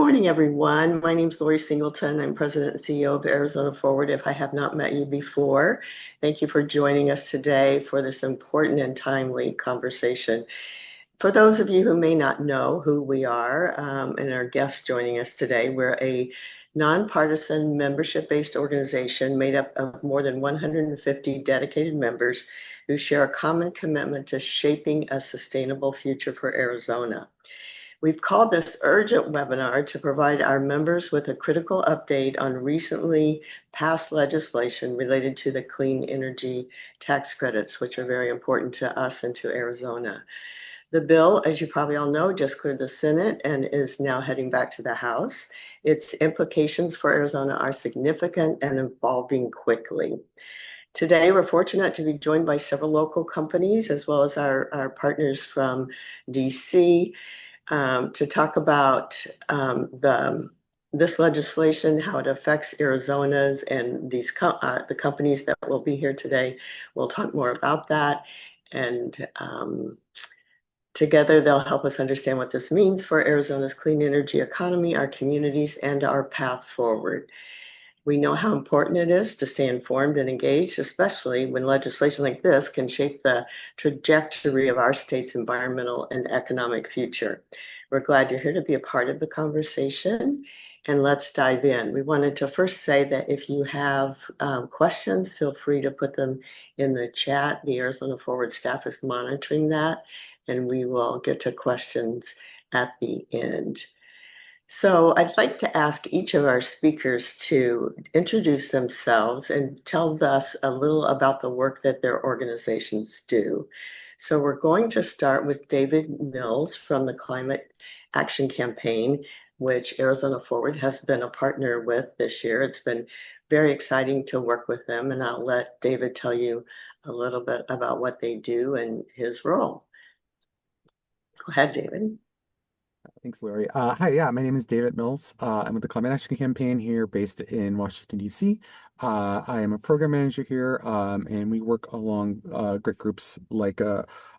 morning, everyone. My name is Lori Singleton. I'm President and CEO of Arizona Forward. If I have not met you before, thank you for joining us today for this important and timely conversation. For those of you who may not know who we are and our guests joining us today, we're a nonpartisan membership-based organization made up of more than 150 dedicated members who share a common commitment to shaping a sustainable future for Arizona. We've called this urgent webinar to provide our members with a critical update on recently passed legislation related to the clean energy tax credits, which are very important to us and to Arizona. The bill, as you probably all know, just cleared the Senate and is now heading back to the House. Its implications for Arizona are significant and evolving quickly. Today, we're fortunate to be joined by several local companies as well as our partners from DC to talk about this legislation, how it affects Arizona's and the companies that will be here today. We'll talk more about that, and together they'll help us understand what this means for Arizona's clean energy economy, our communities, and our path forward. We know how important it is to stay informed and engaged, especially when legislation like this can shape the trajectory of our state's environmental and economic future. We're glad you're here to be a part of the conversation, and let's dive in. We wanted to first say that if you have questions, feel free to put them in the chat. The Arizona Forward staff is monitoring that, and we will get to questions at the end. So I'd like to ask each of our speakers to introduce themselves and tell us a little about the work that their organizations do. So we're going to start with David Mills from the Climate Action Campaign, which Arizona Forward has been a partner with this year. It's been very exciting to work with them, and I'll let David tell you a little bit about what they do and his role. Go ahead, David. Thanks, Larry. Hi, yeah, my name is David Mills. I'm with the Climate Action Campaign here based in Washington, D.C. I am a program manager here, and we work along great groups like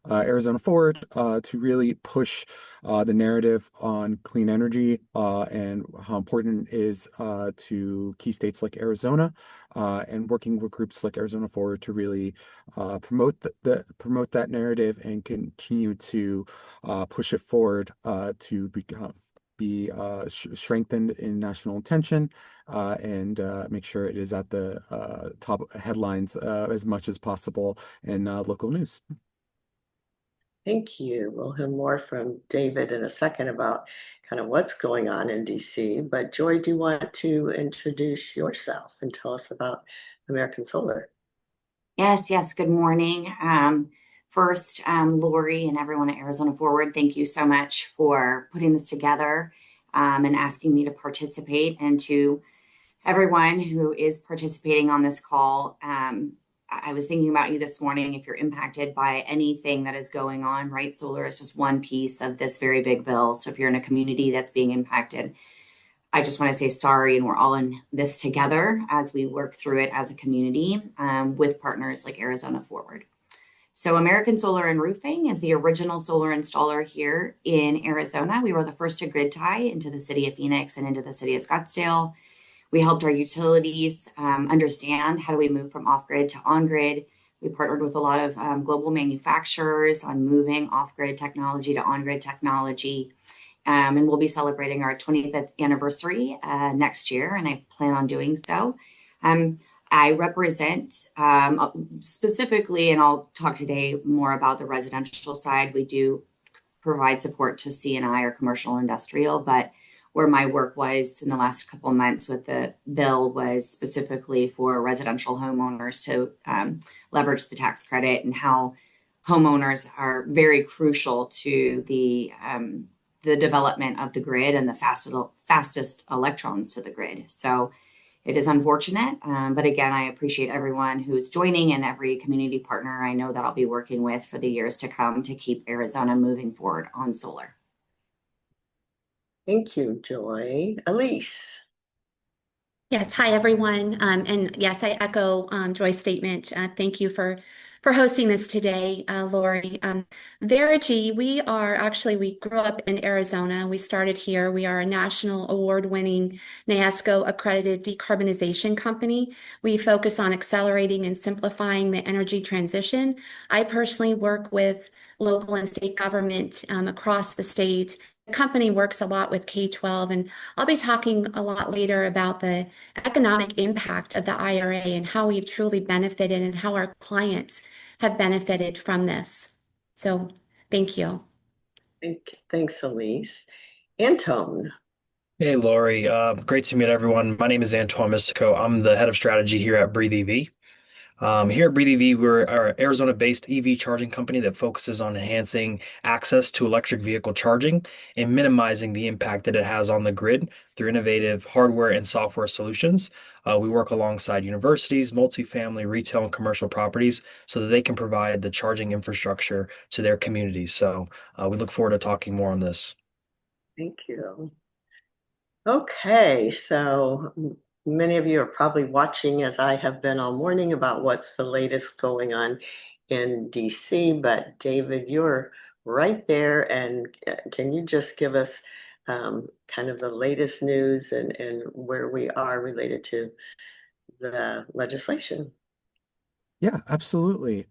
Arizona Forward to really push the narrative on clean energy and how important it is to key states like Arizona, and working with groups like Arizona Forward to really promote promote that narrative and continue to push it forward to be strengthened in national attention and make sure it is at the top headlines as much as possible in local news. Thank you. We'll hear more from David in a second about kind of what's going on in DC. But Joy, do you want to introduce yourself and tell us about American Solar? Yes. Good morning. First, Lori and everyone at Arizona Forward, thank you so much for putting this together and asking me to participate. And to everyone who is participating on this call, I was thinking about you this morning. If you're impacted by anything that is going on, right? Solar is just one piece of this very big bill. So if you're in a community that's being impacted, I just want to say sorry, and we're all in this together as we work through it as a community with partners like Arizona Forward. So American Solar and Roofing is the original solar installer here in Arizona. We were the first to grid tie into the city of Phoenix and into the city of Scottsdale. We helped our utilities understand how do we move from off-grid to on-grid. We partnered with a lot of global manufacturers on moving off-grid technology to on-grid technology. And we'll be celebrating our 25th anniversary next year, and I plan on doing so. I represent specifically, and I'll talk today more about the residential side. We do provide support to C&I or commercial industrial, but where my work was in the last couple of months with the bill was specifically for residential homeowners to leverage the tax credit, and how homeowners are very crucial to the development of the grid and the fastest electrons to the grid. So it is unfortunate, but again, I appreciate everyone who's joining and every community partner I know that I'll be working with for the years to come to keep Arizona moving forward on solar. Thank you, Joy. Elise. Yes, hi everyone. And yes, I echo Joy's statement. Thank you for for hosting this today, Lori. Verigy, we grew up in Arizona. We started here. We are a national award-winning NASCO accredited decarbonization company. We focus on accelerating and simplifying the energy transition. I personally work with local and state government across the state. The company works a lot with K-12, and I'll be talking a lot later about the economic impact of the IRA and how we've truly benefited and how our clients have benefited from this. So thank you. Thanks, Elise. Antone. Hey, Lori. Great to meet everyone. My name is Antoine Mystico. I'm the head of strategy here at Breathe EV. Here at Breathe EV, we're an Arizona-based EV charging company that focuses on enhancing access to electric vehicle charging and minimizing the impact that it has on the grid through innovative hardware and software solutions. We work alongside universities, multifamily, retail, and commercial properties so that they can provide the charging infrastructure to their communities. So we look forward to talking more on this. Thank you. Okay, so many of you are probably watching, as I have been all morning, about what's the latest going on in DC. But David, you're right there, and can you just give us kind of the latest news and where we are related to the legislation? Yeah, absolutely.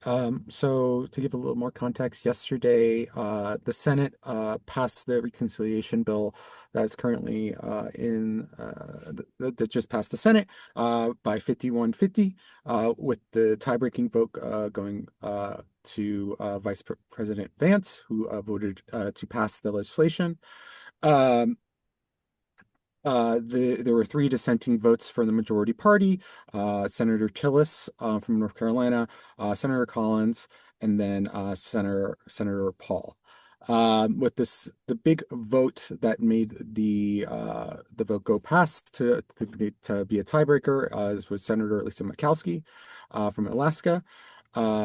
So to give a little more context, yesterday, the Senate passed the reconciliation bill that's currently that just passed the Senate by 51-50, with the tie-breaking vote going to President Vance, who voted to pass the legislation. There were three dissenting votes from the majority party, Senator Tillis from North Carolina, Senator Collins, and then Senator Paul. With the big vote that made the vote go past to be a tiebreaker was Senator Lisa Murkowski from Alaska,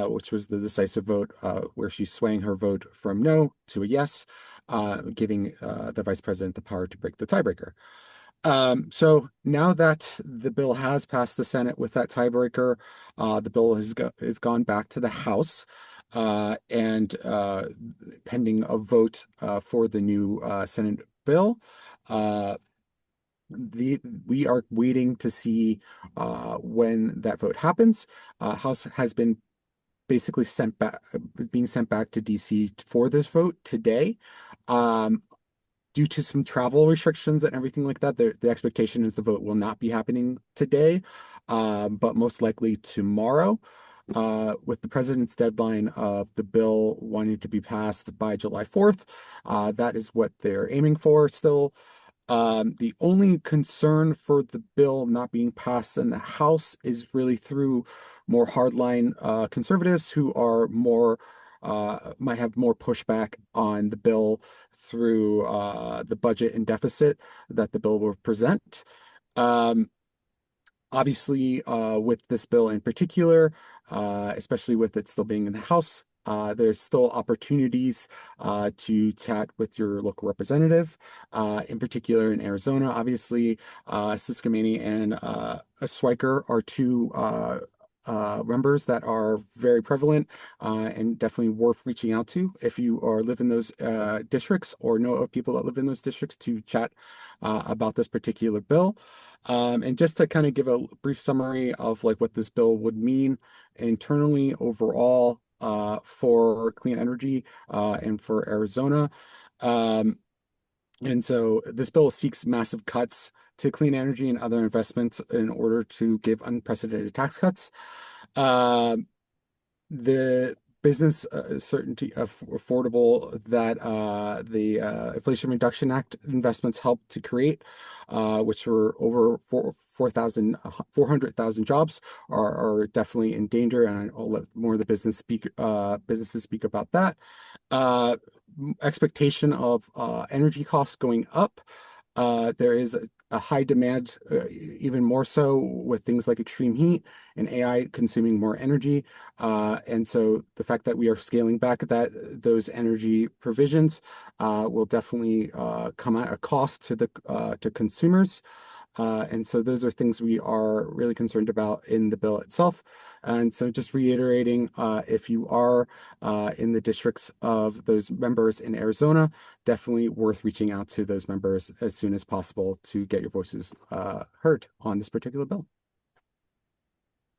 which was the decisive vote where she's swaying her vote from no to a yes, giving the vice president the power to break the tiebreaker. So now that the bill has passed the Senate with that tiebreaker, the bill has gone back to the House, and pending a vote for the new Senate bill. We are waiting to see when that vote happens. House has been basically being sent back to DC for this vote today. Due to some travel restrictions and everything like that, the expectation is the vote will not be happening today, but most likely tomorrow. With the president's deadline of the bill wanting to be passed by July 4th, that is what they're aiming for still. The only concern for the bill not being passed in the House is really through more hardline conservatives who are might have more pushback on the bill through the budget and deficit that the bill will present. Obviously, with this bill in particular, especially with it still being in the House, there's still opportunities to chat with your local representative, in particular in Arizona. Obviously, Siskiyou and Swiker are two members that are very prevalent and definitely worth reaching out to if you live in those districts or know of people that live in those districts to chat about this particular bill. And just to kind of give a brief summary of like what this bill would mean internally overall for clean energy and for Arizona. And so this bill seeks massive cuts to clean energy and other investments in order to give unprecedented tax cuts. The business certainty affordable that the Inflation Reduction Act investments helped to create, which were over 400,000 jobs, are definitely in danger, and I'll let more of the businesses speak about that. Expectation of energy costs going up. There is a high demand, even more so with things like extreme heat and AI consuming more energy. And so the fact that we are scaling back those energy provisions will definitely come at a cost to consumers. And so those are things we are really concerned about in the bill itself. And so just reiterating, if you are in the districts of those members in Arizona, definitely worth reaching out to those members as soon as possible to get your voices heard on this particular bill.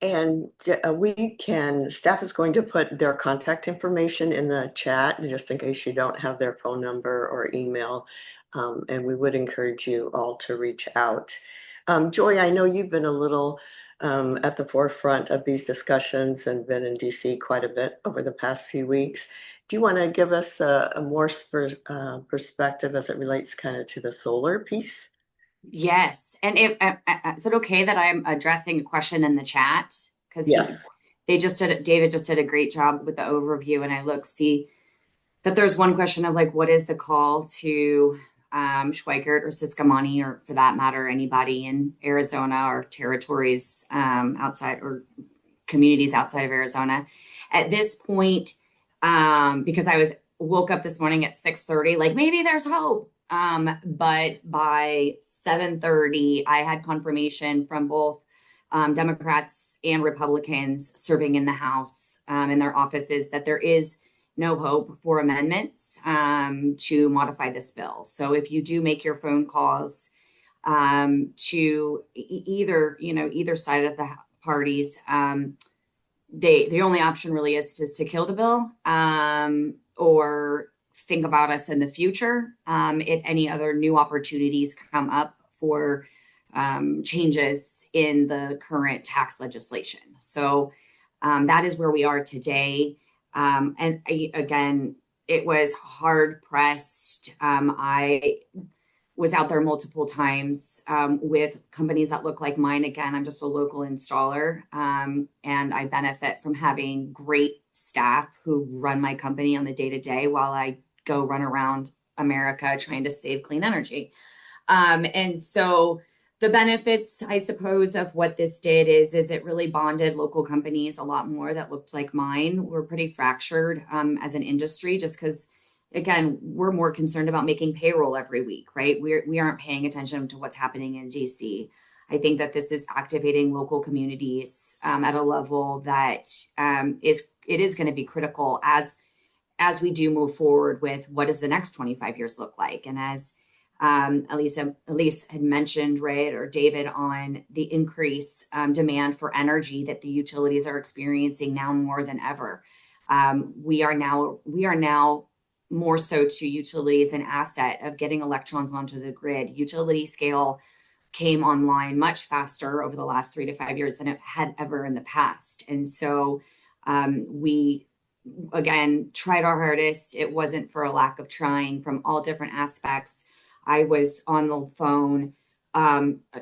And staff is going to put their contact information in the chat just in case you don't have their phone number or email. And we would encourage you all to reach out. Joy, I know you've been a little at the forefront of these discussions and been in DC quite a bit over the past few weeks. Do you want to give us a more perspective as it relates kind of to the solar piece? Yes. And is it okay that I'm addressing a question in the chat? Because Yes. David just did a great job with the overview, and I see that there's one question of like, what is the call to Schweikert or Siscomani, or for that matter, anybody in Arizona or territories outside or communities outside of Arizona at this point, because I woke up this morning at 6:30, like maybe there's hope. But by 7:30, I had confirmation from both Democrats and Republicans serving in the House in their offices that there is no hope for amendments to modify this bill. So if you do make your phone calls to either side of the parties, the only option really is to kill the bill or think about us in the future if any other new opportunities come up for changes in the current tax legislation. So that is where we are today. Again, it was hard pressed. I was out there multiple times with companies that look like mine. Again, I'm just a local installer, and I benefit from having great staff who run my company on the day-to-day while I go run around America trying to save clean energy. And so the benefits, I suppose, of what this did is it really bonded local companies a lot more that looked like mine. We're pretty fractured as an industry just because, again, we're more concerned about making payroll every week, right? We aren't paying attention to what's happening in DC. I think that this is activating local communities at a level that is going to be critical as we do move forward with what does the next 25 years look like. And as Elise had mentioned, right, or David, on the increase demand for energy that the utilities are experiencing now more than ever. We are now more so to utilities an asset of getting electrons onto the grid. Utility scale came online much faster over the last 3 to 5 years than it had ever in the past. And so we, again, tried our hardest. It wasn't for a lack of trying from all different aspects. I was on the phone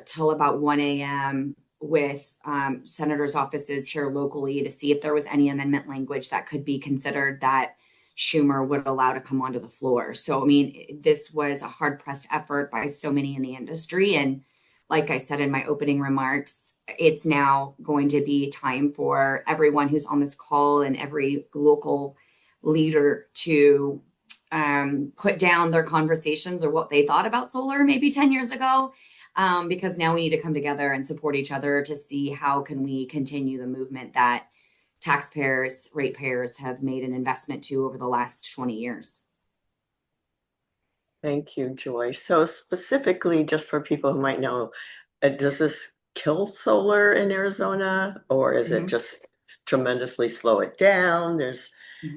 till about 1 a.m. with senators' offices here locally to see if there was any amendment language that could be considered that Schumer would allow to come onto the floor. So, I mean, this was a hard-pressed effort by so many in the industry. And like I said in my opening remarks, it's now going to be time for everyone who's on this call and every local leader to put down their conversations or what they thought about solar maybe 10 years ago, because now we need to come together and support each other to see how can we continue the movement that taxpayers, ratepayers have made an investment to over the last 20 years. Thank you, Joy. So specifically, just for people who might know, does this kill solar in Arizona, or is it just tremendously slow it down? There's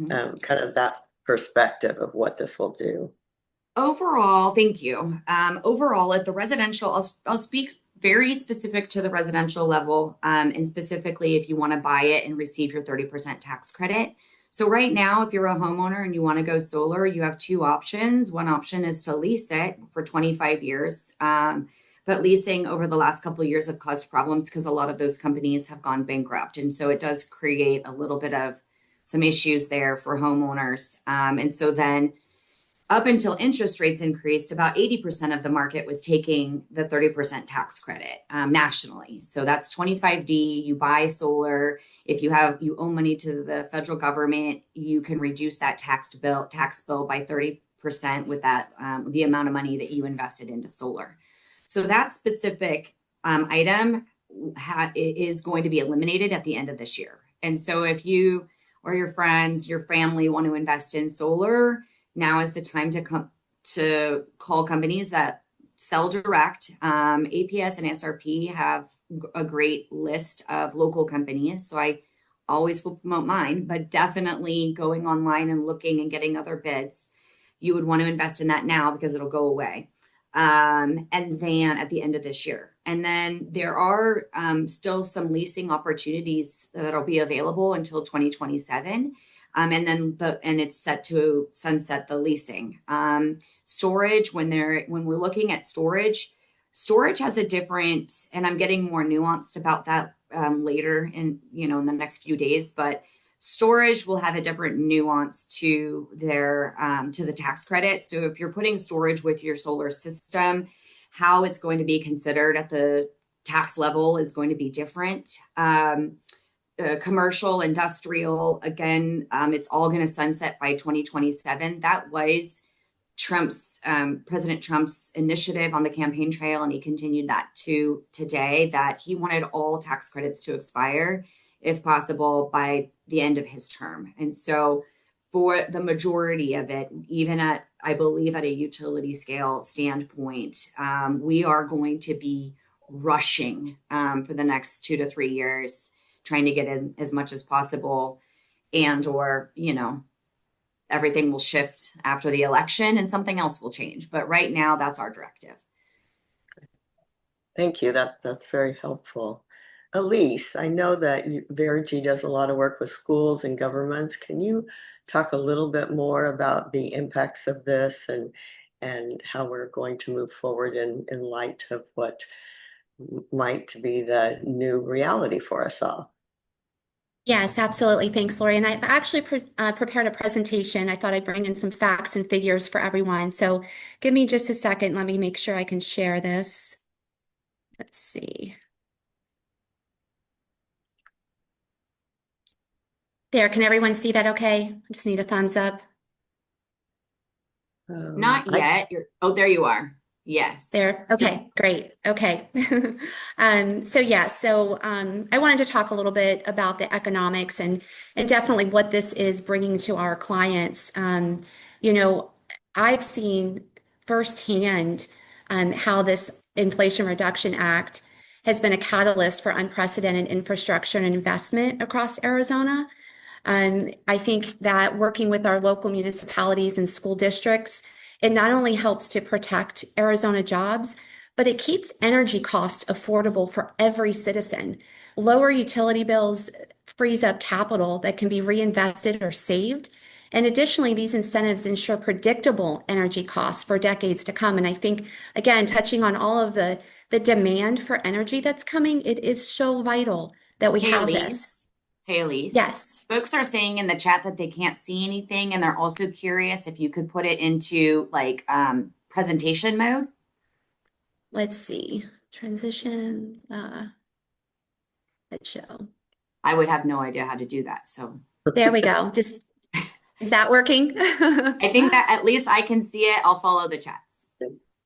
kind of that perspective of what this will do. Overall, thank you. Overall, at the residential, I'll speak very specific to the residential level, and specifically if you want to buy it and receive your 30% tax credit. So right now, if you're a homeowner and you want to go solar, you have two options. One option is to lease it for 25 years. But leasing over the last couple of years have caused problems because a lot of those companies have gone bankrupt. And so it does create a little bit of some issues there for homeowners. And so then up until interest rates increased, about 80% of the market was taking the 30% tax credit nationally. So that's 25D. You buy solar. If you owe money to the federal government, you can reduce that tax bill by 30% with that the amount of money that you invested into solar. So that specific item is going to be eliminated at the end of this year. And so if you or your friends, your family want to invest in solar, now is the time to call companies that sell direct. APS and SRP have a great list of local companies, so I always will promote mine, but definitely going online and looking and getting other bids. You would want to invest in that now because it'll go away. And then at the end of this year. And then there are still some leasing opportunities that'll be available until 2027. And it's set to sunset the leasing. Storage, when we're looking at storage has a different, and I'm getting more nuanced about that later in the next few days, but storage will have a different nuance to the tax credit. So if you're putting storage with your solar system, how it's going to be considered at the tax level is going to be different. Commercial, industrial, again, it's all going to sunset by 2027. That was President Trump's initiative on the campaign trail, and he continued that to today, that he wanted all tax credits to expire, if possible, by the end of his term. And so for the majority of it, even I believe at a utility scale standpoint, we are going to be rushing for the next 2 to 3 years, trying to get as much as possible, or everything will shift after the election and something else will change. But right now, that's our directive. Thank you. That's very helpful. Elise, I know that Verigy does a lot of work with schools and governments. Can you talk a little bit more about the impacts of this and how we're going to move forward in light of what might be the new reality for us all? Yes, absolutely. Thanks, Lori. And I've actually prepared a presentation. I thought I'd bring in some facts and figures for everyone. So give me just a second. Let me make sure I can share this. Let's see. There, can everyone see that okay? I just need a thumbs up. Not yet. There you are. Yes. There. Okay, great. Okay. So I wanted to talk a little bit about the economics and definitely what this is bringing to our clients. I've seen firsthand how this Inflation Reduction Act has been a catalyst for unprecedented infrastructure and investment across Arizona. I think that working with our local municipalities and school districts, it not only helps to protect Arizona jobs, but it keeps energy costs affordable for every citizen. Lower utility bills frees up capital that can be reinvested or saved. And additionally, these incentives ensure predictable energy costs for decades to come. And I think, again, touching on all of the demand for energy that's coming, it is so vital that we have this. Hey, Elise. Yes. Folks are saying in the chat that they can't see anything, and they're also curious if you could put it into presentation mode. Let's see. Transition. Let's show. I would have no idea how to do that. So there we go. Is that working? I think that at least I can see it. I'll follow the chats.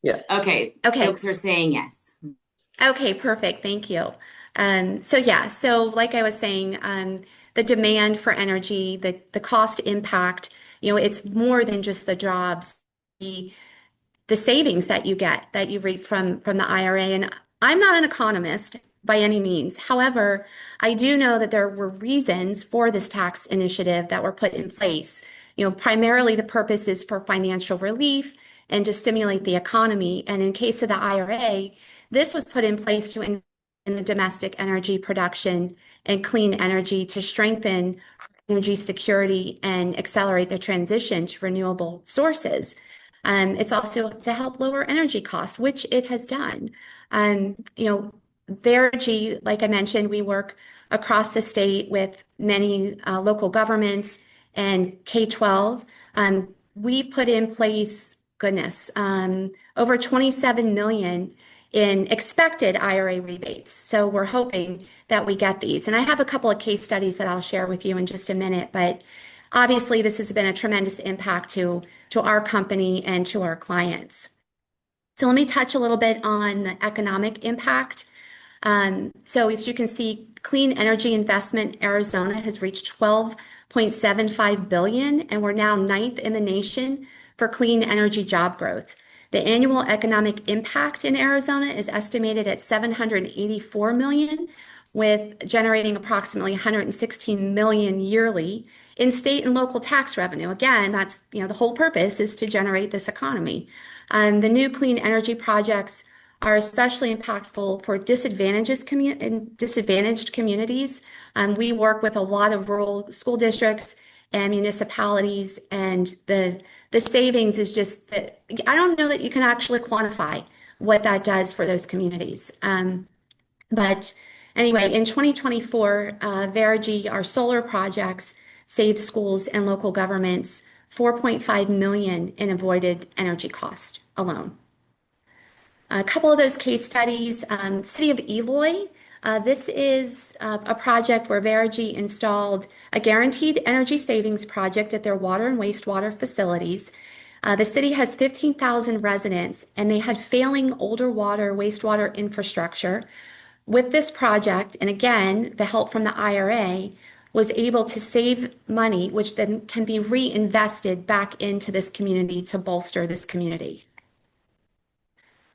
Yes. Okay. Folks are saying yes. Okay, perfect. Thank you. So like I was saying, the demand for energy, the cost impact, it's more than just the jobs, the savings that you get, that you reap from the IRA. And I'm not an economist by any means. However, I do know that there were reasons for this tax initiative that were put in place. Primarily the purpose is for financial relief and to stimulate the economy. And in case of the IRA, this was put in place to in the domestic energy production and clean energy to strengthen energy security and accelerate the transition to renewable sources. It's also to help lower energy costs, which it has done. Verigy, like I mentioned, we work across the state with many local governments and K-12. we put in place, goodness, over 27 million in expected IRA rebates. So we're hoping that we get these. And I have a couple of case studies that I'll share with you in just a minute, but obviously this has been a tremendous impact to our company and to our clients. So let me touch a little bit on the economic impact. So as you can see, clean energy investment Arizona has reached 12.75 billion, and we're now ninth in the nation for clean energy job growth. The annual economic impact in Arizona is estimated at 784 million, with generating approximately 116 million yearly in state and local tax revenue. Again, that's, the whole purpose is to generate this economy. The new clean energy projects are especially impactful for disadvantaged communities. We work with a lot of rural school districts and municipalities, and the savings is just that I don't know that you can actually quantify what that does for those communities. But anyway, in 2024, Verigy, our solar projects, saved schools and local governments 4.5 million in avoided energy cost alone. A couple of those case studies, City of Eloy. This is a project where Verigy installed a guaranteed energy savings project at their water and wastewater facilities. The city has 15,000 residents, and they had failing older water, wastewater infrastructure. With this project, and again, the help from the IRA, was able to save money, which then can be reinvested back into this community to bolster this community.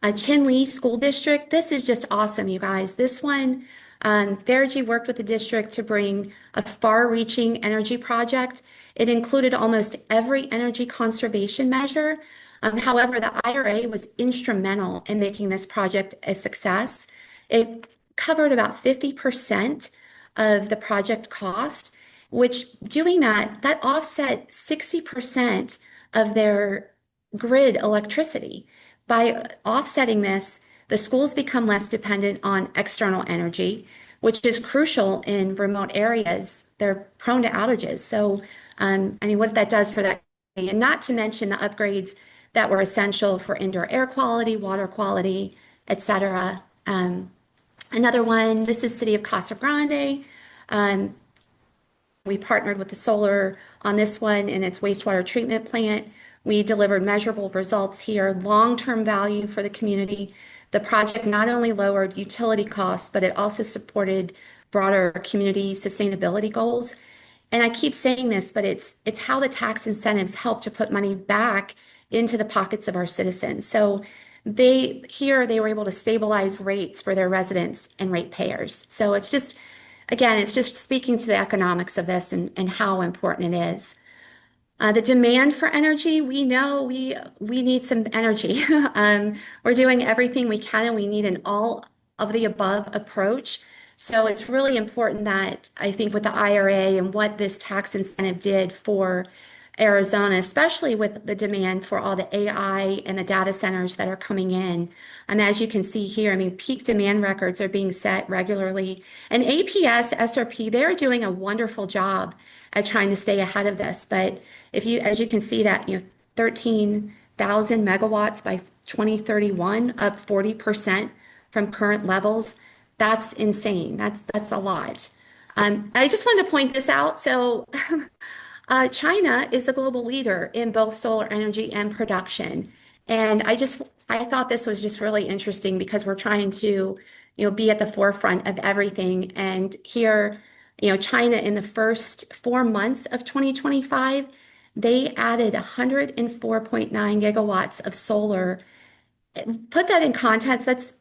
Chinle School District, this is just awesome, you guys. This one, Verigy worked with the district to bring a far-reaching energy project. It included almost every energy conservation measure. However, the IRA was instrumental in making this project a success. It covered about 50% of the project cost, which doing that offset 60% of their grid electricity. By offsetting this, the schools become less dependent on external energy, which is crucial in remote areas. They're prone to outages. So, what that does for that, and not to mention the upgrades that were essential for indoor air quality, water quality, etc. Another one, this is City of Casa Grande. We partnered with the solar on this one in its wastewater treatment plant. We delivered measurable results here, long-term value for the community. The project not only lowered utility costs, but it also supported broader community sustainability goals. And I keep saying this, but it's how the tax incentives help to put money back into the pockets of our citizens. So they were able to stabilize rates for their residents and ratepayers. So it's just speaking to the economics of this and how important it is. The demand for energy, we know we need some energy. We're doing everything we can, and we need an all of the above approach. So it's really important that I think with the IRA and what this tax incentive did for Arizona, especially with the demand for all the AI and the data centers that are coming in. As you can see here, peak demand records are being set regularly. And APS, SRP, they're doing a wonderful job at trying to stay ahead of this. But as you can see that, 13,000 megawatts by 2031, up 40% from current levels. That's insane. That's a lot. I just wanted to point this out. So China is the global leader in both solar energy and production. And I thought this was just really interesting because we're trying to, be at the forefront of everything. And here, China in the first 4 months of 2025, they added 104.9 gigawatts of solar. Put that in context, that's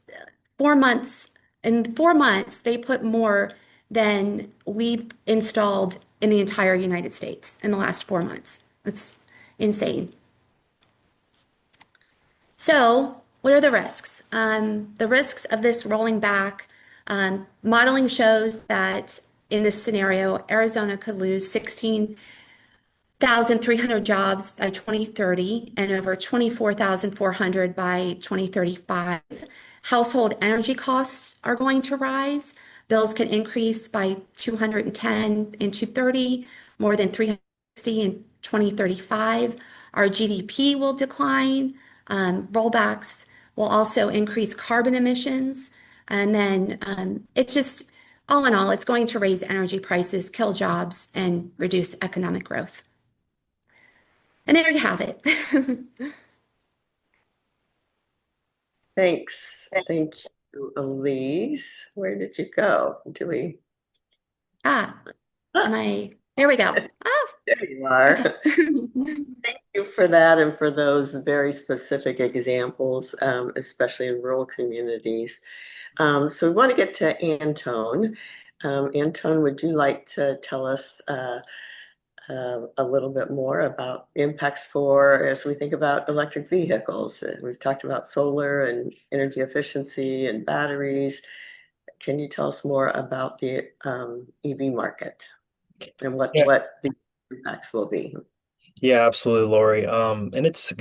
4 months. In 4 months, they put more than we've installed in the entire United States in the last 4 months. That's insane. So, what are the risks? The risks of this rolling back, modeling shows that in this scenario, Arizona could lose 16,300 jobs by 2030 and over 24,400 by 2035. Household energy costs are going to rise. Bills can increase by 210 in 2030, more than 360 in 2035. our GDP will decline. Rollbacks will also increase carbon emissions. And then it's just, all in all, it's going to raise energy prices, kill jobs, and reduce economic growth. And there you have it. Thanks. Thank you, Elise. Where did you go? Ah, Ah, there we go. Oh, there you are. okay. Thank you for that and for those very specific examples, especially in rural communities. So we want to get to Antone. Antone, would you like to tell us a little bit more about impacts for as we think about electric vehicles? We've talked about solar and energy efficiency and batteries. Can you tell us more about the EV market and what the impacts will be? Yeah, absolutely, Lori. And it's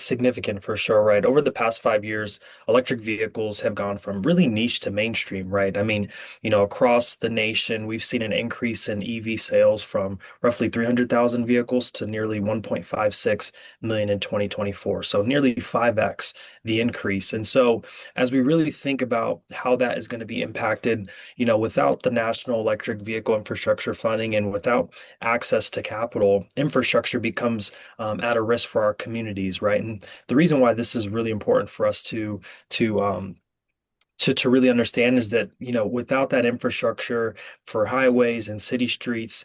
significant for sure, right? Over the past 5 years, electric vehicles have gone from really niche to mainstream, right? I mean, across the nation, we've seen an increase in EV sales from roughly 300,000 vehicles to nearly 1.56 million in 2024. So nearly 5x the increase. And so as we really think about how that is going to be impacted, without the national electric vehicle infrastructure funding and without access to capital, infrastructure becomes at a risk for our communities, right? And the reason why this is really important for us to um, to really understand is that without that infrastructure for highways and city streets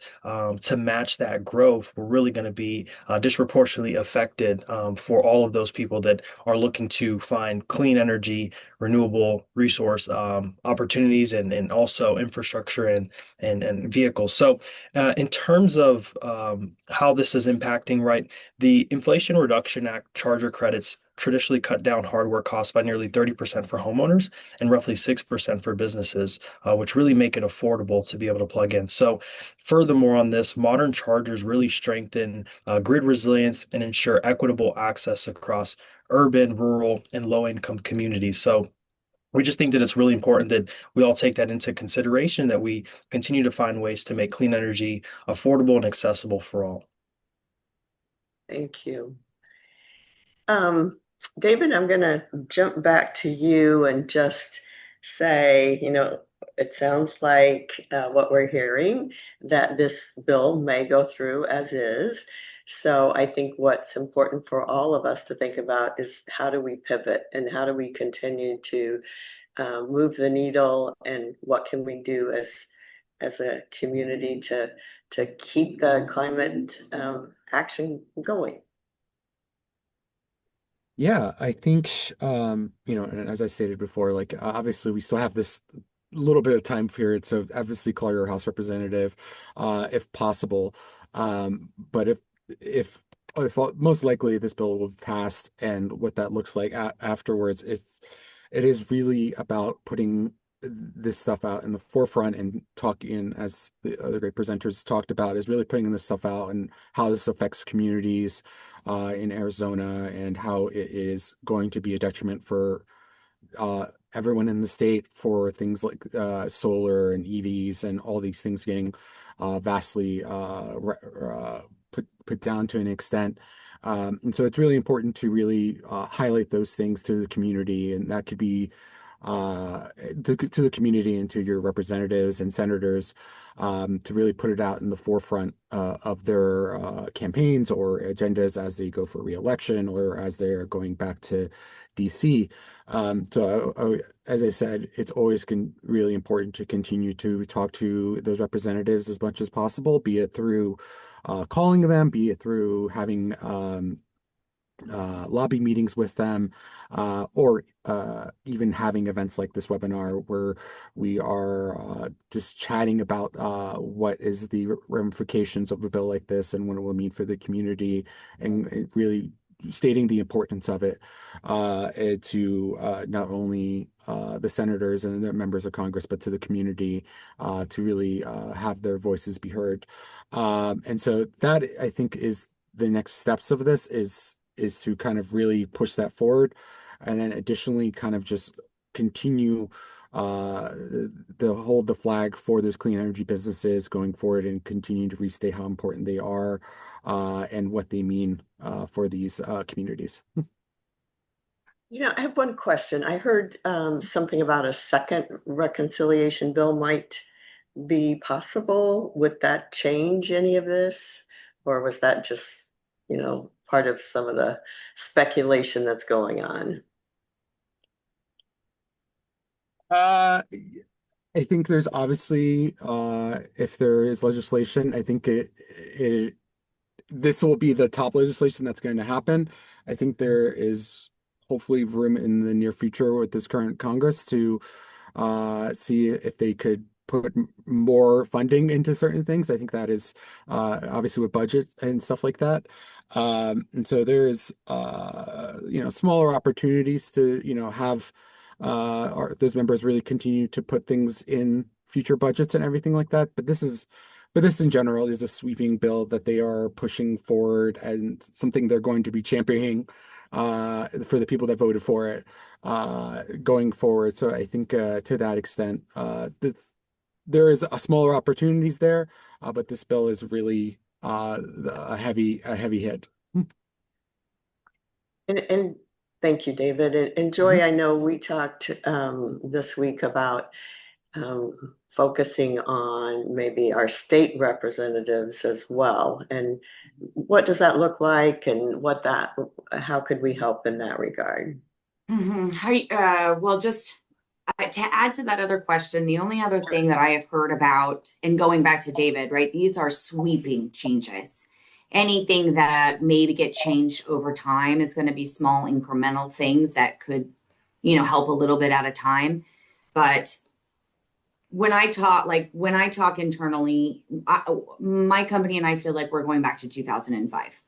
to match that growth, we're really going to be disproportionately affected for all of those people that are looking to find clean energy, renewable resource opportunities, and also infrastructure and vehicles. So in terms of how this is impacting, right, the Inflation Reduction Act charger credits traditionally cut down hardware costs by nearly 30% for homeowners and roughly 6% for businesses, which really make it affordable to be able to plug in. So, furthermore, on this, modern chargers really strengthen grid resilience and ensure equitable access across urban, rural, and low-income communities. So, we just think that it's really important that we all take that into consideration, that we continue to find ways to make clean energy affordable and accessible for all. Thank you. David, I'm going to jump back to you and just say, it sounds like what we're hearing that this bill may go through as is. So I think what's important for all of us to think about is how do we pivot and how do we continue to move the needle and what can we do as a community to keep the climate action going. Yeah, I think, and as I stated before, like obviously we still have this little bit of time period to obviously call your House representative, if possible. But if if most likely this bill will pass, and what that looks like afterwards, it is really about putting this stuff out in the forefront and talking, as the other great presenters talked about, is really putting this stuff out and how this affects communities in Arizona, and how it is going to be a detriment for everyone in the state, for things like solar and EVs and all these things getting vastly put down to an extent. And so it's really important to really highlight those things to the community, and that could be to the community and to your representatives and senators, to really put it out in the forefront of their campaigns or agendas as they go for re-election or as they're going back to DC. As I said, it's always really important to continue to talk to those representatives as much as possible, be it through calling them, be it through having lobby meetings with them, or even having events like this webinar where we are just chatting about what is the ramifications of a bill like this and what it will mean for the community, and really stating the importance of it to not only the senators and the members of Congress, but to the community, to really have their voices be heard. And so that, I think, is the next steps of this, is to kind of really push that forward, and then additionally kind of just continue to hold the flag for those clean energy businesses going forward, and continue to restate how important they are, and what they mean for these communities. I have one question. I heard something about a second reconciliation bill might be possible. Would that change any of this? Or was that just, part of some of the speculation that's going on? Uh, I think there's obviously, if there is legislation, I think this will be the top legislation that's going to happen. I think there is hopefully room in the near future with this current Congress to see if they could put more funding into certain things. I think that is obviously with budget and stuff like that. And so there is smaller opportunities to have those members really continue to put things in future budgets and everything like that. But this in general is a sweeping bill that they are pushing forward and something they're going to be championing for the people that voted for it going forward. So I think to that extent, there is a smaller opportunities there, but this bill is really a heavy hit. And thank you, David. And Joy, I know we talked this week about focusing on maybe our state representatives as well. And what does that look like, and how could we help in that regard? Well, just to add to that other question, the only other thing that I have heard about, and going back to David, right, these are sweeping changes. Anything that maybe get changed over time is going to be small incremental things that could, help a little bit at a time. But when I talk internally, my company and I feel like we're going back to 2005.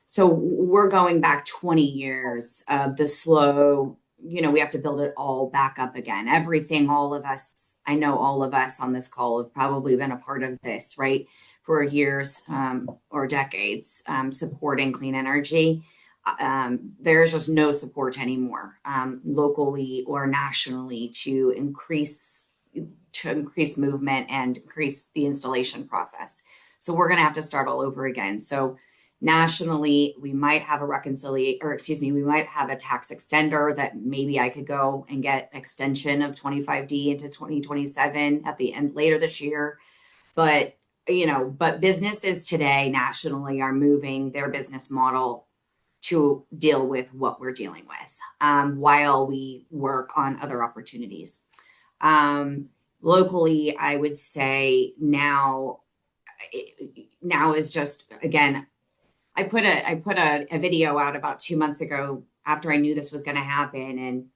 So we're going back 20 years of the slow, we have to build it all back up again. Everything, all of us, I know all of us on this call have probably been a part of this, right? For years or decades, supporting clean energy. There's just no support anymore, locally or nationally, to increase movement and increase the installation process. So we're going to have to start all over again. So nationally, we might have we might have a tax extender that maybe I could go and get extension of 25D into 2027 at the end later this year. But businesses today nationally are moving their business model to deal with what we're dealing with, while we work on other opportunities. Locally, I would say now is just, again, I put a video out about 2 months ago after I knew this was going to happen, and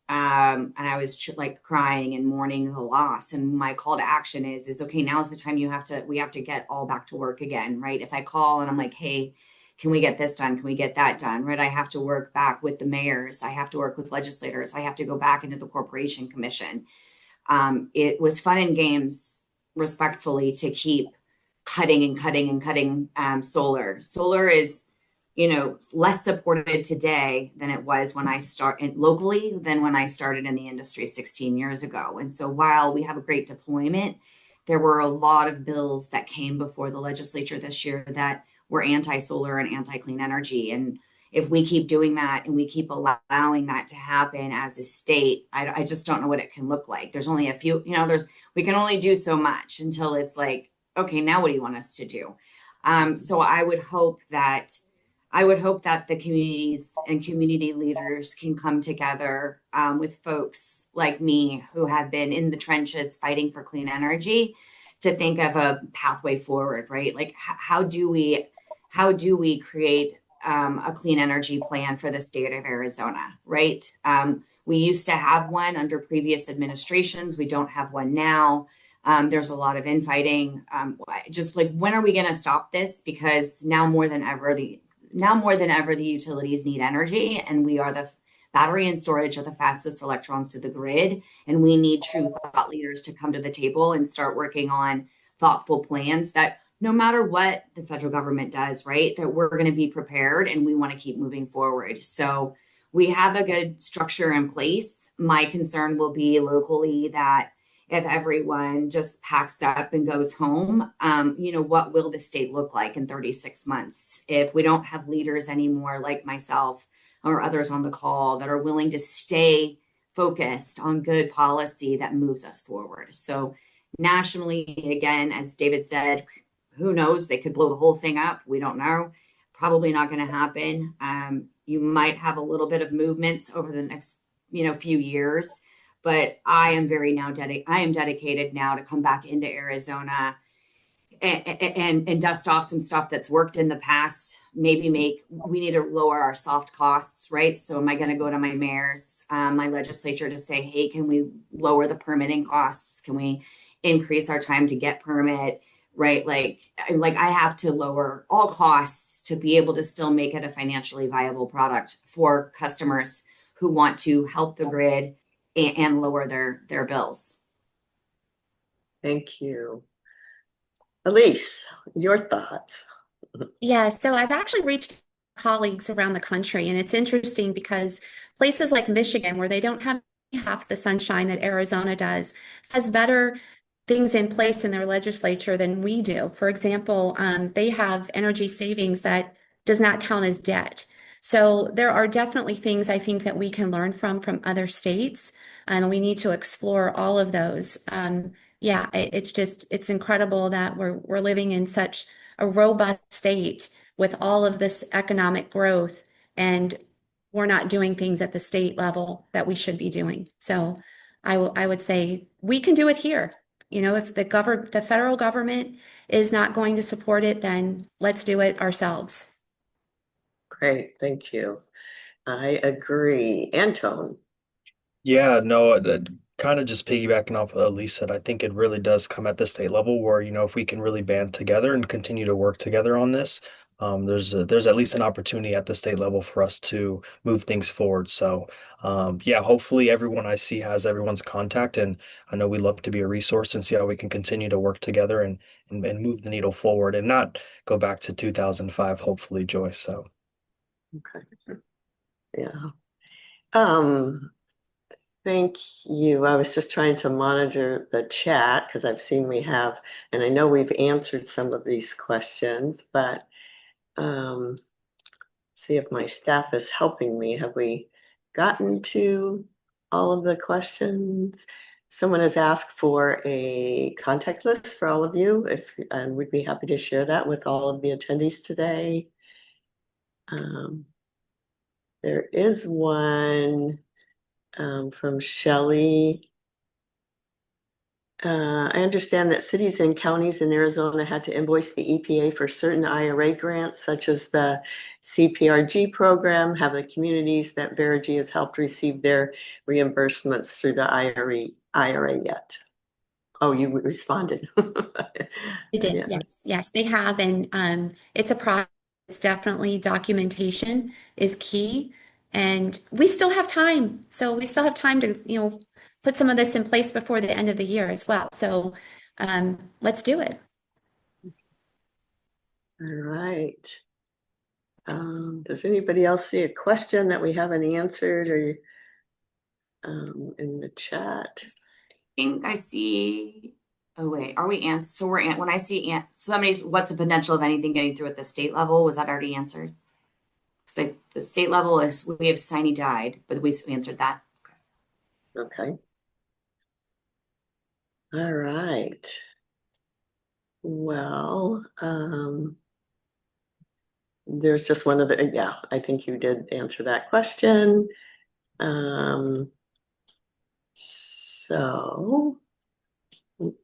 I was crying and mourning the loss. And my call to action is okay, now's the time we have to get all back to work again, right? If I call and I'm like, hey, can we get this done? Can we get that done? Right? I have to work back with the mayors. I have to work with legislators. I have to go back into the Corporation Commission. It was fun and games, respectfully, to keep cutting and cutting and cutting solar. Solar is, less supported today than it was when I started locally than when I started in the industry 16 years ago. And so while we have a great deployment, there were a lot of bills that came before the legislature this year that were anti-solar and anti-clean energy. And if we keep doing that and we keep allowing that to happen as a state, I just don't know what it can look like. There's only a few, we can only do so much until it's like, okay, now what do you want us to do? So I would hope that the communities and community leaders can come together with folks like me who have been in the trenches fighting for clean energy to think of a pathway forward, right? Like how do we create a clean energy plan for the state of Arizona, right? We used to have one under previous administrations. We don't have one now. There's a lot of infighting. Just like, when are we going to stop this? Because now more than ever, the utilities need energy, and the battery and storage are the fastest electrons to the grid. And we need true thought leaders to come to the table and start working on thoughtful plans that, no matter what the federal government does, right, that we're going to be prepared and we want to keep moving forward. So we have a good structure in place. My concern will be locally that if everyone just packs up and goes home, what will the state look like in 36 months if we don't have leaders anymore like myself or others on the call that are willing to stay focused on good policy that moves us forward? So nationally, again, as David said, who knows? They could blow the whole thing up. We don't know. Probably not going to happen. You might have a little bit of movements over the next, few years, but I am dedicated now to come back into Arizona and dust off some stuff that's worked in the past. We need to lower our soft costs, right? So am I going to go to my mayors, my legislature to say, hey, can we lower the permitting costs? Can we increase our time to get permit? Right? Like I have to lower all costs to be able to still make it a financially viable product for customers who want to help the grid and lower their bills. Thank you. Elise, your thoughts? Yeah, so I've actually reached colleagues around the country, and it's interesting because places like Michigan, where they don't have half the sunshine that Arizona does, has better things in place in their legislature than we do. For example, they have energy savings that does not count as debt. So there are definitely things I think that we can learn from other states, and we need to explore all of those. It's incredible that we're living in such a robust state with all of this economic growth, and we're not doing things at the state level that we should be doing. So I would say we can do it here. If the federal government is not going to support it, then let's do it ourselves. Great, thank you. I agree. Antone. Yeah, no, that kind of just piggybacking off what Elise said, I think it really does come at the state level where, if we can really band together and continue to work together on this, there's at least an opportunity at the state level for us to move things forward. So, yeah, hopefully everyone I see has everyone's contact, and I know we love to be a resource and see how we can continue to work together and move the needle forward and not go back to 2005, hopefully, Joy. So. Okay. Yeah. Thank you. I was just trying to monitor the chat because I've seen and I know we've answered some of these questions, but see if my staff is helping me. Have we gotten to all of the questions? Someone has asked for a contact list for all of you, and we'd be happy to share that with all of the attendees today. There is one from Shelley. I understand that cities and counties in Arizona had to invoice the EPA for certain IRA grants, such as the CPRG program. Have the communities that Verigy has helped receive their reimbursements through the IRA yet? Oh, you responded. They did, Yeah. yes, they have, and it's a process. It's definitely documentation is key, and we still have time. So we still have time to, put some of this in place before the end of the year as well. So let's do it. All right. Does anybody else see a question that we haven't answered or in the chat? I think I see. Oh wait, are we answered? So when I see somebody's, what's the potential of anything getting through at the state level? Was that already answered? Because the state level is we have Steiny died, but we answered that. Okay. All right. Well, there's just one other, yeah, I think you did answer that question.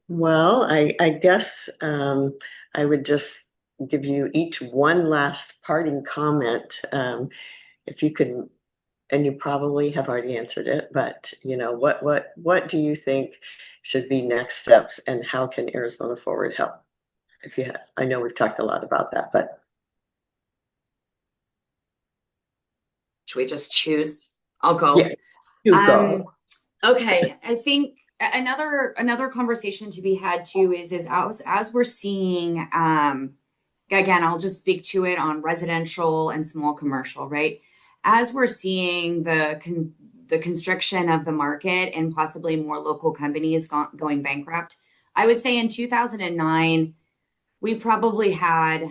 Well, I guess I would just give you each one last parting comment. If you could, and you probably have already answered it, but what do you think should be next steps, and how can Arizona Forward help? I know we've talked a lot about that, but should we just choose? I'll go. yeah, you go. Okay, I think another conversation to be had too is as we're seeing, again, I'll just speak to it on residential and small commercial, right? As we're seeing the the constriction of the market and possibly more local companies going bankrupt. I would say in 2009, we probably had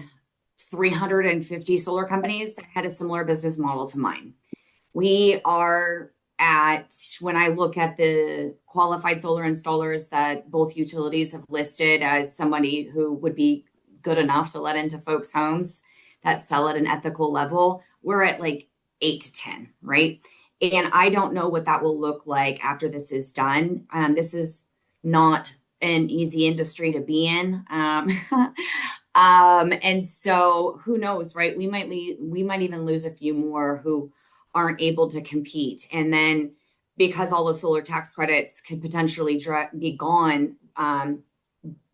350 solar companies that had a similar business model to mine. We are at, when I look at the qualified solar installers that both utilities have listed as somebody who would be good enough to let into folks' homes that sell at an ethical level, we're at like 8 to 10, right? And I don't know what that will look like after this is done. This is not an easy industry to be in. And so who knows, right? We might even lose a few more who aren't able to compete. And then because all the solar tax credits could potentially be gone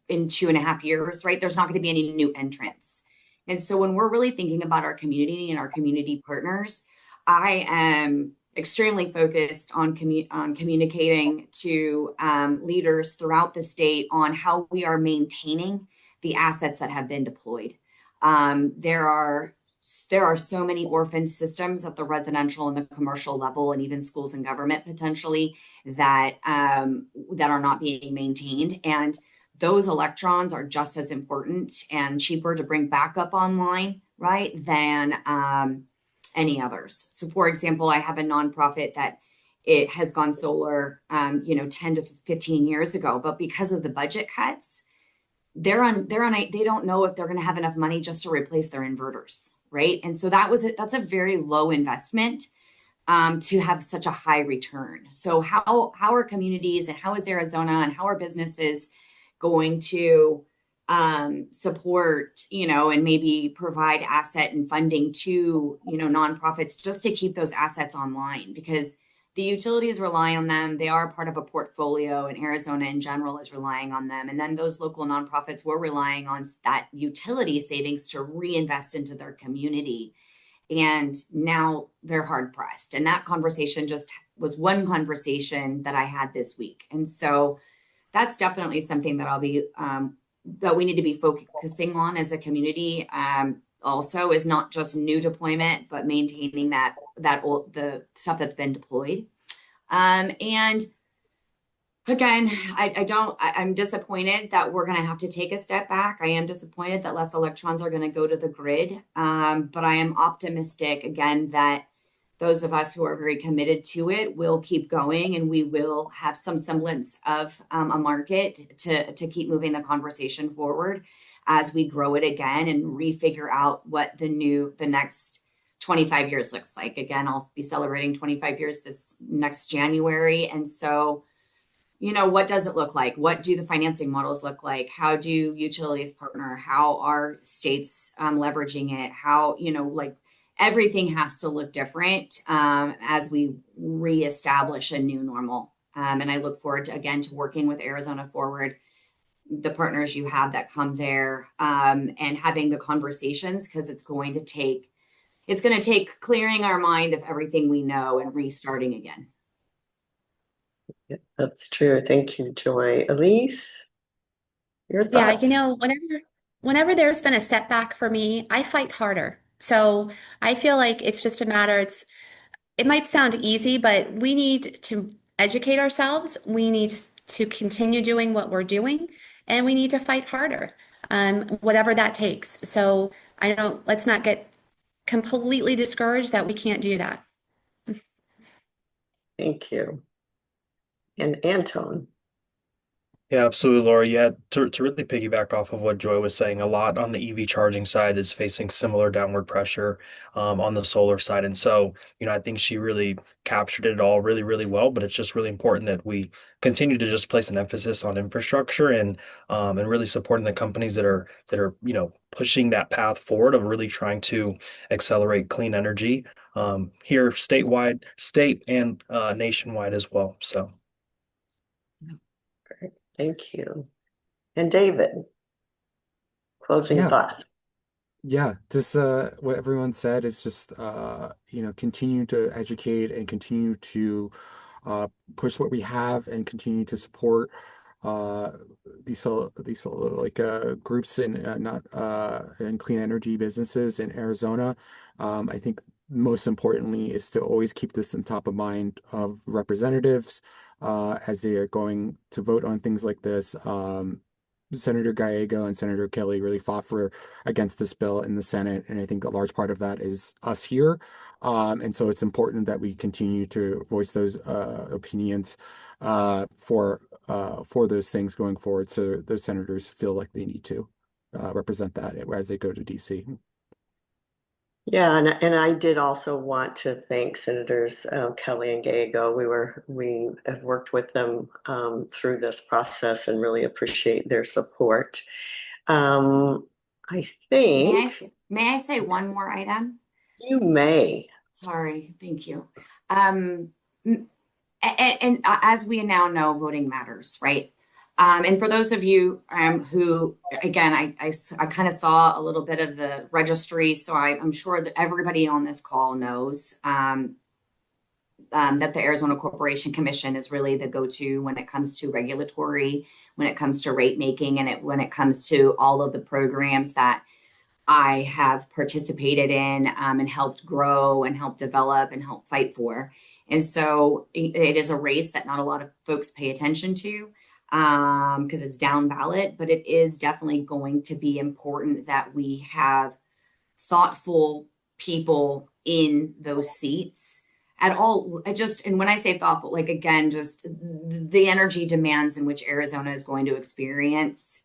in 2.5 years, right? There's not going to be any new entrants. And so when we're really thinking about our community and our community partners, I am extremely focused on communicating to leaders throughout the state on how we are maintaining the assets that have been deployed. There are so many orphaned systems at the residential and the commercial level, and even schools and government potentially that are not being maintained. And those electrons are just as important and cheaper to bring back up online, right, than any others. So, for example, I have a nonprofit that it has gone solar, 10 to 15 years ago, but because of the budget cuts, they don't know if they're going to have enough money just to replace their inverters, right? And so that's a very low investment to have such a high return. So how are communities and how is Arizona and how are businesses going to support, and maybe provide asset and funding to, nonprofits just to keep those assets online? Because the utilities rely on them. They are part of a portfolio, and Arizona in general is relying on them. And then those local nonprofits were relying on that utility savings to reinvest into their community. And now they're hard pressed. And that conversation just was one conversation that I had this week. And so that's definitely something that that we need to be focusing on as a community. Also is not just new deployment, but maintaining the stuff that's been deployed. And again, I'm disappointed that we're going to have to take a step back. I am disappointed that less electrons are going to go to the grid. But I am optimistic again that those of us who are very committed to it will keep going, and we will have some semblance of a market to keep moving the conversation forward as we grow it again and refigure out what the next 25 years looks like. Again, I'll be celebrating 25 years this next January. And so, what does it look like? What do the financing models look like? How do utilities partner? How are states leveraging it? How, everything has to look different as we reestablish a new normal. And I look forward to working with Arizona Forward, the partners you have that come there, and having the conversations, because it's going to take clearing our mind of everything we know and restarting again. Yeah, that's true. Thank you, Joy. Elise, your thoughts? Yeah, whenever there's been a setback for me, I fight harder. So I feel like it's just a matter, it might sound easy, but we need to educate ourselves. We need to continue doing what we're doing, and we need to fight harder, whatever that takes. So let's not get completely discouraged that we can't do that. Thank you. And Anton. Yeah, absolutely, Laura. Yeah, to really piggyback off of what Joy was saying, a lot on the EV charging side is facing similar downward pressure on the solar side. And so, I think she really captured it all really, really well. But it's just really important that we continue to just place an emphasis on infrastructure and really supporting the companies that are pushing that path forward of really trying to accelerate clean energy here statewide, state and nationwide as well. So. Great. Thank you. And David, closing thoughts. Yeah, just what everyone said is just continue to educate and continue to push what we have and continue to support these groups in not in clean energy businesses in Arizona. I think most importantly is to always keep this in top of mind of representatives as they are going to vote on things like this. Senator Gallego and Senator Kelly really fought for against this bill in the Senate, and I think a large part of that is us here. And so it's important that we continue to voice those opinions for those things going forward, so those senators feel like they need to represent that as they go to DC. Yeah, and I did also want to thank Senators Kelly and Gallego. We have worked with them through this process and really appreciate their support. I think May I say one more item? you may. Sorry, thank you. And as we now know, voting matters, right? And for those of you who, again, I kind of saw a little bit of the registry, so I'm sure that everybody on this call knows that the Arizona Corporation Commission is really the go-to when it comes to regulatory, when it comes to rate making, and when it comes to all of the programs that I have participated in and helped grow and help develop and help fight for. And so it is a race that not a lot of folks pay attention to because it's down ballot, but it is definitely going to be important that we have thoughtful people in those seats at all. And when I say thoughtful, like, again, just the energy demands in which Arizona is going to experience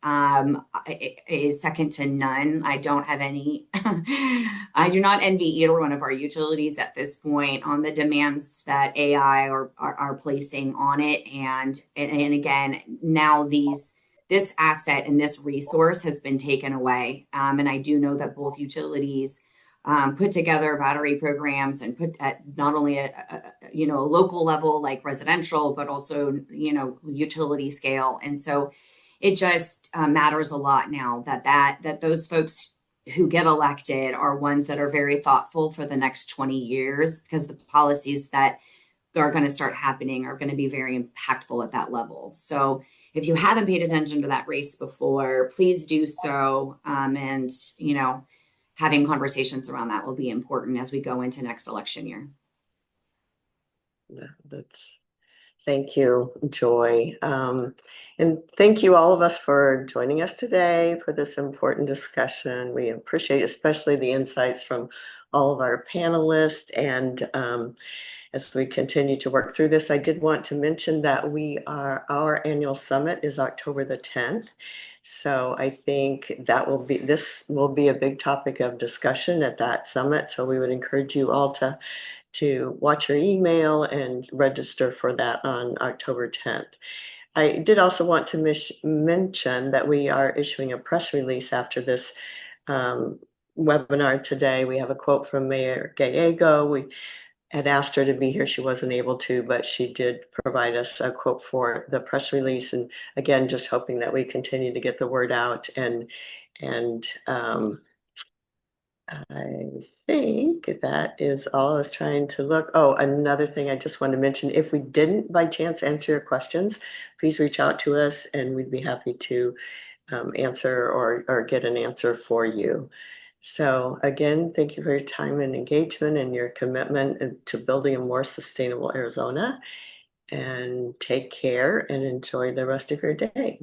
is second to none. I don't have any, I do not envy either one of our utilities at this point on the demands that AI are placing on it. And again, now this asset and this resource has been taken away. And I do know that both utilities put together battery programs and put at not only a local level like residential, but also utility scale. And so it just matters a lot now that those folks who get elected are ones that are very thoughtful for the next 20 years, because the policies that are going to start happening are going to be very impactful at that level. So if you haven't paid attention to that race before, please do so. And having conversations around that will be important as we go into next election year. Yeah, thank you, Joy. And thank you all of us for joining us today for this important discussion. We appreciate especially the insights from all of our panelists. And as we continue to work through this, I did want to mention that our annual summit is October the 10th. So I think this will be a big topic of discussion at that summit. So we would encourage you all to watch your email and register for that on October 10th. I did also want to mention that we are issuing a press release after this webinar today. We have a quote from Mayor Gallego. We had asked her to be here. She wasn't able to, but she did provide us a quote for the press release. And again, just hoping that we continue to get the word out. And I think that is all. I was trying to look. Oh, another thing I just want to mention, if we didn't by chance answer your questions, please reach out to us and we'd be happy to answer or get an answer for you. So again, thank you for your time and engagement and your commitment to building a more sustainable Arizona. And take care and enjoy the rest of your day.